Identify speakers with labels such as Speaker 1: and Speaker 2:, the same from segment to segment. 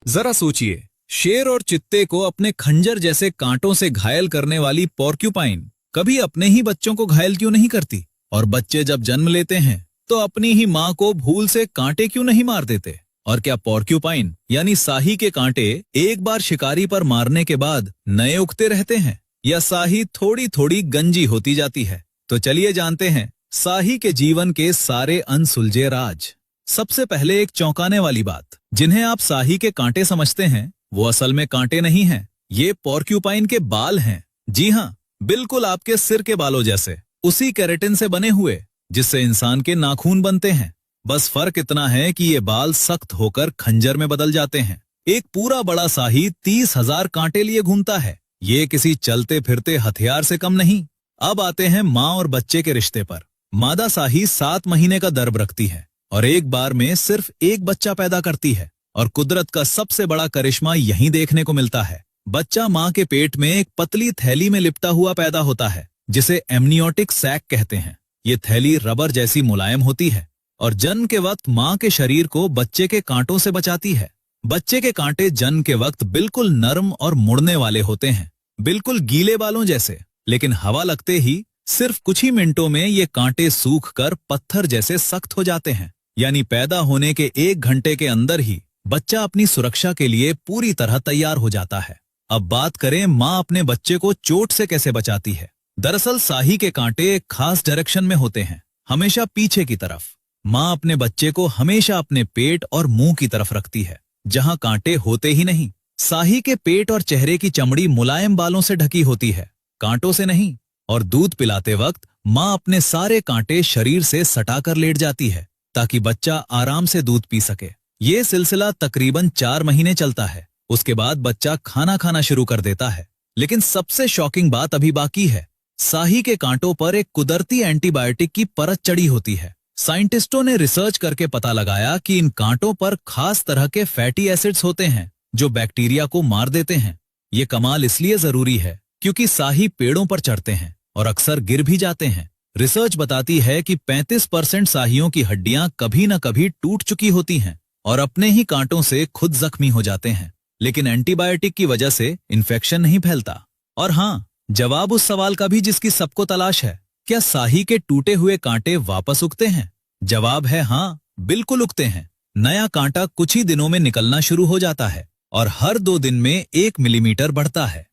Speaker 1: जरा सोचिए, शेर और चित्ते को अपने खंजर जैसे कांटों से घायल करने वाली पोर्क्यूपाइन कभी अपने ही बच्चों को घायल क्यों नहीं करती? और बच्चे जब जन्म लेते हैं तो अपनी ही माँ को भूल से कांटे क्यों नहीं मार देते? और क्या पोर्क्यूपाइन यानी साही के कांटे एक बार शिकारी पर मारने के बाद नए उगते रहते हैं, या साही थोड़ी थोड़ी गंजी होती जाती है? तो चलिए जानते हैं साही के जीवन के सारे अनसुलझे राज। सबसे पहले एक चौंकाने वाली बात, जिन्हें आप साही के कांटे समझते हैं वो असल में कांटे नहीं हैं, ये पोर्क्यूपाइन के बाल हैं। जी हाँ, बिल्कुल आपके सिर के बालों जैसे, उसी केराटिन से बने हुए जिससे इंसान के नाखून बनते हैं। बस फर्क इतना है कि ये बाल सख्त होकर खंजर में बदल जाते हैं। एक पूरा बड़ा साही 30,000 कांटे लिए घूमता है। ये किसी चलते फिरते हथियार से कम नहीं। अब आते हैं माँ और बच्चे के रिश्ते पर। मादा साही 7 महीने का गर्भ रखती है और एक बार में सिर्फ एक बच्चा पैदा करती है। और कुदरत का सबसे बड़ा करिश्मा यहीं देखने को मिलता है। बच्चा माँ के पेट में एक पतली थैली में लिपटा हुआ पैदा होता है, जिसे एमनियोटिक सैक कहते हैं। ये थैली रबर जैसी मुलायम होती है और जन्म के वक्त माँ के शरीर को बच्चे के कांटों से बचाती है। बच्चे के कांटे जन्म के वक्त बिल्कुल नरम और मुड़ने वाले होते हैं, बिल्कुल गीले बालों जैसे। लेकिन हवा लगते ही सिर्फ कुछ ही मिनटों में ये कांटे सूख कर पत्थर जैसे सख्त हो जाते हैं। यानी पैदा होने के 1 घंटे के अंदर ही बच्चा अपनी सुरक्षा के लिए पूरी तरह तैयार हो जाता है। अब बात करें माँ अपने बच्चे को चोट से कैसे बचाती है। दरअसल साही के कांटे एक खास डायरेक्शन में होते हैं, हमेशा पीछे की तरफ। माँ अपने बच्चे को हमेशा अपने पेट और मुंह की तरफ रखती है, जहाँ कांटे होते ही नहीं। साही के पेट और चेहरे की चमड़ी मुलायम बालों से ढकी होती है, कांटों से नहीं। और दूध पिलाते वक्त माँ अपने सारे कांटे शरीर से सटाकर लेट जाती है ताकि बच्चा आराम से दूध पी सके। ये सिलसिला तकरीबन 4 महीने चलता है। उसके बाद बच्चा खाना खाना शुरू कर देता है। लेकिन सबसे शॉकिंग बात अभी बाकी है। साही के कांटों पर एक कुदरती एंटीबायोटिक की परत चढ़ी होती है। साइंटिस्टों ने रिसर्च करके पता लगाया कि इन कांटों पर खास तरह के फैटी एसिड्स होते हैं जो बैक्टीरिया को मार देते हैं। ये कमाल इसलिए जरूरी है क्योंकि साही पेड़ों पर चढ़ते हैं और अक्सर गिर भी जाते हैं। रिसर्च बताती है कि 35% साहियों की हड्डियां कभी न कभी टूट चुकी होती हैं और अपने ही कांटों से खुद जख्मी हो जाते हैं। लेकिन एंटीबायोटिक की वजह से इन्फेक्शन नहीं फैलता। और हाँ, जवाब उस सवाल का भी जिसकी सबको तलाश है, क्या साही के टूटे हुए कांटे वापस उगते हैं? जवाब है हाँ, बिल्कुल उगते हैं। नया कांटा कुछ ही दिनों में निकलना शुरू हो जाता है और हर 2 दिन में 1 मिलीमीटर बढ़ता है।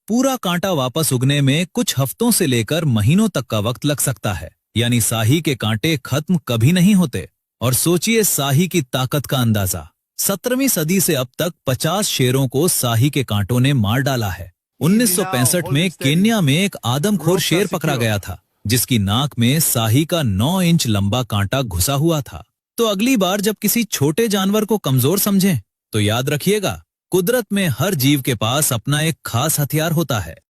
Speaker 1: पूरा कांटा वापस उगने में कुछ हफ्तों से लेकर महीनों तक का वक्त लग सकता है। यानी साही के कांटे खत्म कभी नहीं होते। और सोचिए साही की ताकत का अंदाजा। 17वीं सदी से अब तक 50 शेरों को साही के कांटों ने मार डाला है। 1965 में केन्या में एक आदमखोर शेर पकड़ा गया था जिसकी नाक में साही का 9 इंच लंबा कांटा घुसा हुआ था। तो अगली बार जब किसी छोटे जानवर को कमजोर समझें तो याद रखिएगा, कुदरत में हर जीव के पास अपना एक खास हथियार होता है।